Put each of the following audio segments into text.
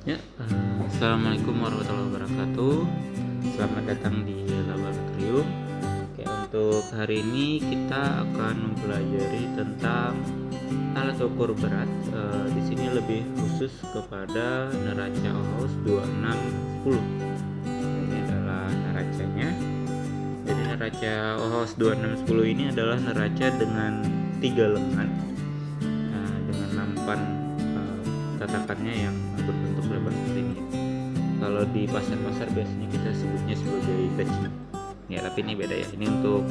Ya, assalamualaikum warahmatullahi wabarakatuh. Selamat datang di laboratorium. Oke, untuk hari ini kita akan mempelajari tentang alat ukur berat. Di sini lebih khusus kepada neraca OHOS 2610. Ini adalah neracanya. Jadi neraca OHOS 2610 ini adalah neraca dengan 3 lengan, dengan nampan tatakannya yang berbentuk lebar seperti ini. Kalau di pasar-pasar biasanya kita sebutnya sebagai teci. Ya, tapi ini beda ya. Ini untuk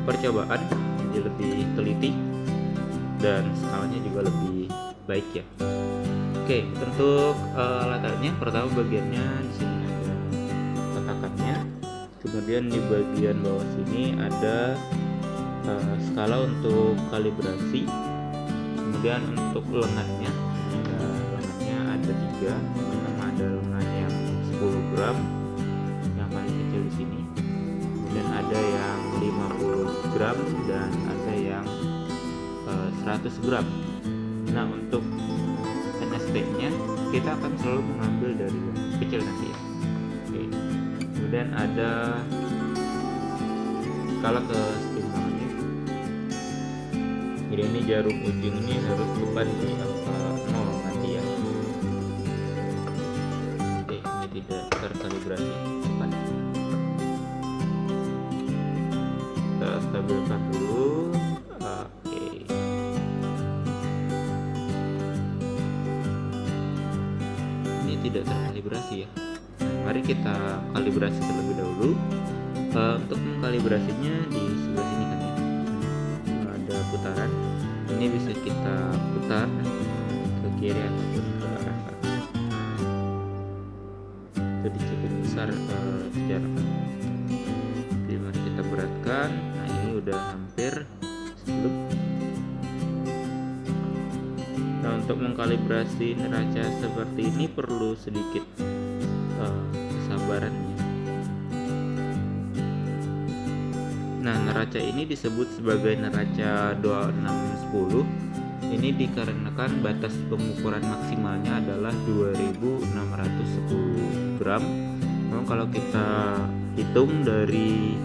percobaan, jadi lebih teliti dan skalanya juga lebih baik ya. Oke, untuk alatnya pertama bagiannya di sini ada tatakannya. Kemudian di bagian bawah sini ada skala untuk kalibrasi. Kemudian untuk lengannya ada 3. Pertama ada lengan yang 10 gram yang paling kecil di sini, kemudian ada yang 50 gram dan ada yang 100 gram. Nah, untuk NST nya kita akan selalu mengambil dari yang kecil nanti ya. Oke. Kemudian ada skala kesetimbangannya. Jadi ini jarum ujung ini harus tepat di angka 0 nanti ya. Oke, ini tidak terkalibrasi tepat. Kita stabilkan dulu. Oke. Ini tidak terkalibrasi ya. Mari kita kalibrasi terlebih dahulu. Untuk mengkalibrasinya di sebelah sini kan ya, ada putaran. Ini bisa kita putar ke kiri ataupun ke arah kanan. Jadi cukup besar jaraknya. Jadi mari kita beratkan. Nah, ini udah hampir sebelum. Nah, untuk mengkalibrasi neraca seperti ini perlu sedikit kesabarannya. Nah, neraca ini disebut sebagai neraca 2610. Ini dikarenakan batas pengukuran maksimalnya adalah 2610 gram. Namun kalau kita hitung dari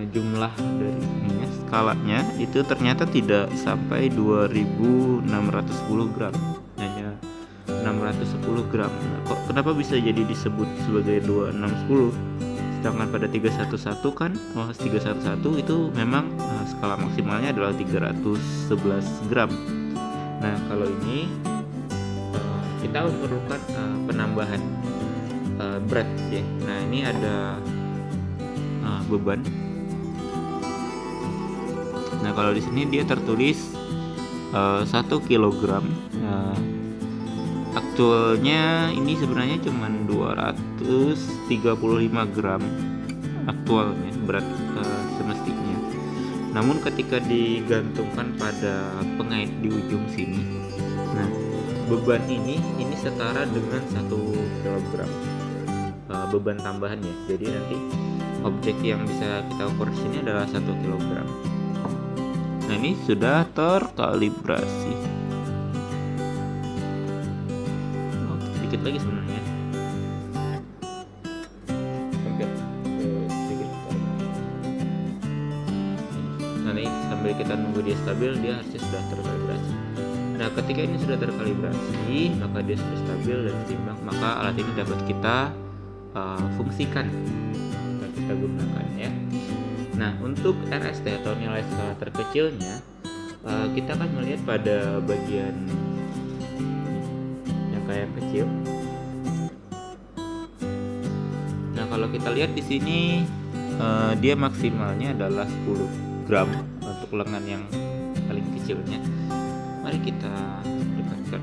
jumlah dari ininya, skalanya itu ternyata tidak sampai 2610 gram, hanya 610 gram. Nah, kenapa bisa jadi disebut sebagai 2610? Sedangkan pada 311 kan, OHOS 311 itu memang skala maksimalnya adalah 311 gram. Nah, kalau ini kita memerlukan penambahan berat ya. Nah, ini ada beban. Nah, kalau di sini dia tertulis 1 kilogram. Aktualnya ini sebenarnya cuma 235 gram aktualnya berat semestinya. Namun ketika digantungkan pada pengait di ujung sini, nah beban ini setara dengan 1 kilogram beban tambahannya. Jadi nanti objek yang bisa kita ukur di sini adalah 1 kilogram. Nah, ini sudah terkalibrasi. Sedikit lagi sebenarnya. Nanti sambil kita nunggu dia stabil, dia harusnya sudah terkalibrasi. Nah, ketika ini sudah terkalibrasi, maka dia sudah stabil dan seimbang, maka alat ini dapat kita fungsikan dan kita gunakan ya. Nah, untuk RST atau nilai skala terkecilnya, kita akan melihat pada bagian yang kecil. Nah, kalau kita lihat di sini dia maksimalnya adalah 10 gram untuk lengan yang paling kecilnya. Mari kita dekatkan.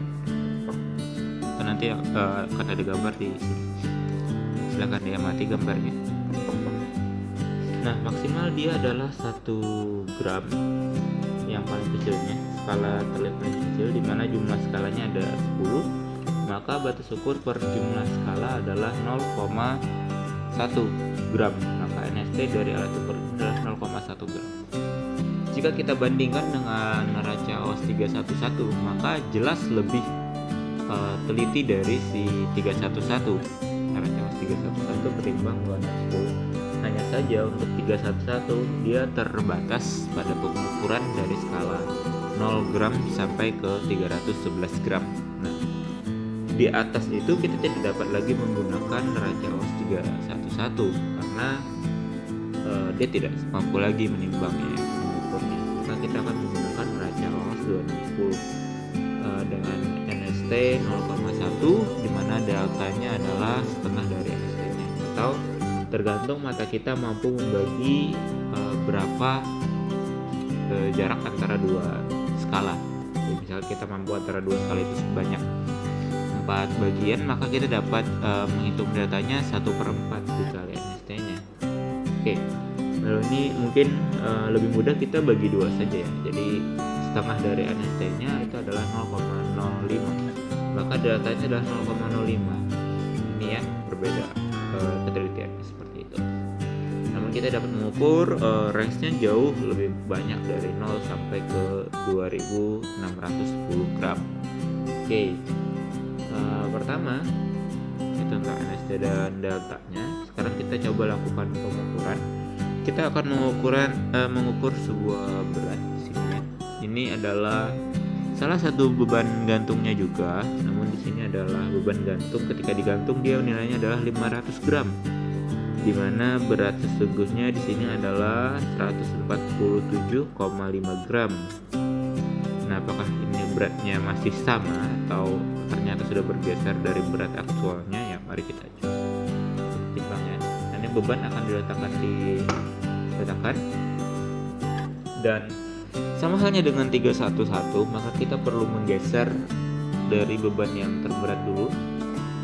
Nanti akan ada gambar di sini. Silakan diamati gambarnya. Nah, maksimal dia adalah 1 gram yang paling kecilnya, skala terlihat paling kecil, di mana jumlah skalanya ada 10. Maka batas ukur per jumlah skala adalah 0,1 gram. Maka NST dari alat ukur ini adalah 0,1 gram. Jika kita bandingkan dengan neraca OHOS 311, maka jelas lebih teliti dari si 311, RCOS 311 ketimbang 260. Hanya saja untuk 311 dia terbatas pada pengukuran dari skala 0 gram sampai ke 311 gram. Nah, di atas itu kita tidak dapat lagi menggunakan RCOS 311 karena dia tidak mampu lagi menimbangnya, mengukurnya. Maka kita akan menggunakan RCOS 260 dengan NST 0,1, di mana deltanya adalah setengah dari NST-nya, atau tergantung mata kita mampu membagi berapa jarak antara dua skala. Jadi misalnya kita mampu antara dua skala itu sebanyak 4 bagian, maka kita dapat menghitung deltanya 1/4 dikali NST-nya. Oke, lalu ini mungkin lebih mudah kita bagi dua saja ya. Jadi setengah dari NST-nya itu adalah 0,05, maka deltanya adalah 0,05. Ini ya, berbeda ketelitiannya seperti itu. Namun kita dapat mengukur range-nya jauh lebih banyak dari 0 sampai ke 2610 gram. Oke, pertama itu tentang NST dan deltanya. Sekarang kita coba lakukan pengukuran. Kita akan mengukur sebuah berat di sini ya. Ini adalah salah satu beban gantungnya juga, namun di sini adalah beban gantung. Ketika digantung dia nilainya adalah 500 gram, di mana berat sesungguhnya di sini adalah 147,5 gram. Nah, apakah ini beratnya masih sama atau ternyata sudah bergeser dari berat aktualnya? Ya, mari kita coba timbang ya. Nanti beban akan diletakkan dan sama halnya dengan 311, maka kita perlu menggeser dari beban yang terberat dulu.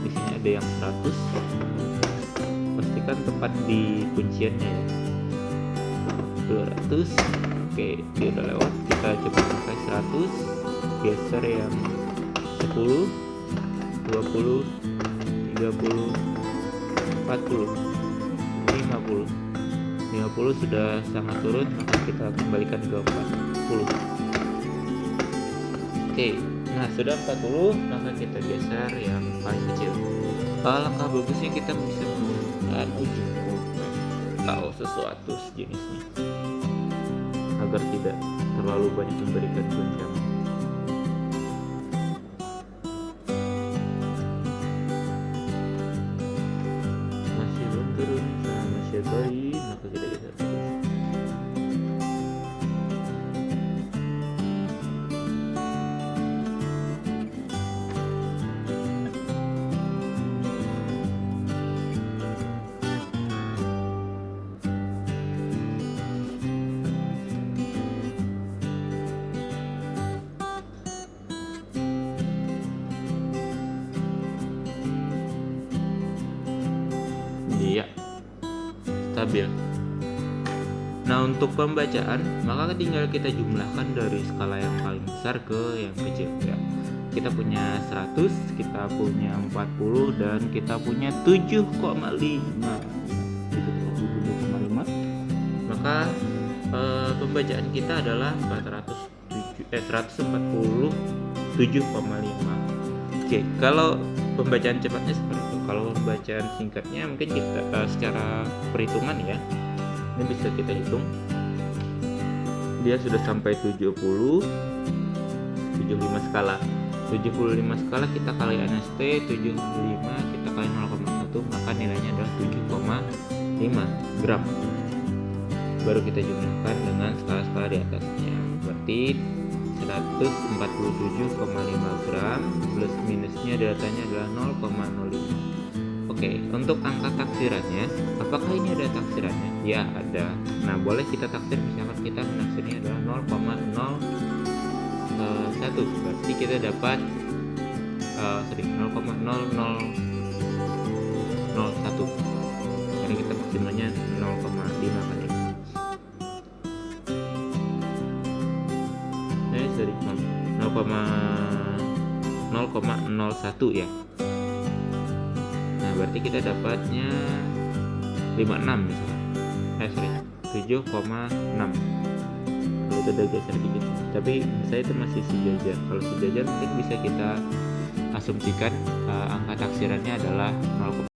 Di sini ada yang 100. Pastikan tepat di kunciannya ya. 200. Oke, dia udah lewat. Kita coba pakai 100. Geser yang 10, 20, 30, 40, 50. 50 sudah sangat turun, maka kita kembalikan ke 40. Oke, nah sudah 40, maka kita geser yang paling kecil. Alangkah bagusnya kita bisa menggunakan ujung pulpen atau sesuatu sejenisnya agar tidak terlalu banyak memberikan goncangan. Masih belum turun sama sekali, maka kita geser terus. Iya, stabil. Nah, untuk pembacaan maka tinggal kita jumlahkan dari skala yang paling besar ke yang kecil ya. Kita punya 100, kita punya 40, dan kita punya 7,5. Itu 7,5. Maka pembacaan kita adalah 147,5. Oke, kalau pembacaan cepatnya seperti itu. Kalau pembacaan singkatnya mungkin kita secara perhitungan ya, ini bisa kita hitung. Dia sudah sampai 75 skala. 75 skala kita kali NST 75 kita kali 0,1, maka nilainya adalah 7,5 gram. Baru kita jumlahkan dengan skala-skala di atasnya. Berarti 147,5 gram plus minusnya datanya adalah 0,05. Oke, untuk angka taksirannya, apakah ini ada taksirannya? Ya, ada. Nah, boleh kita taksir, misalkan kita menaksirnya adalah 0,01. Berarti kita dapat 0,0001. Karena kita maksimalnya 0,5 kan ya. 0,01 ya. Nah, berarti kita dapatnya 56 misalnya. 7,6. Kalau itu udah geser dikit. Tapi saya itu masih sejajar. Kalau sejajar mungkin bisa kita mengasumsikan angka taksirannya adalah 0,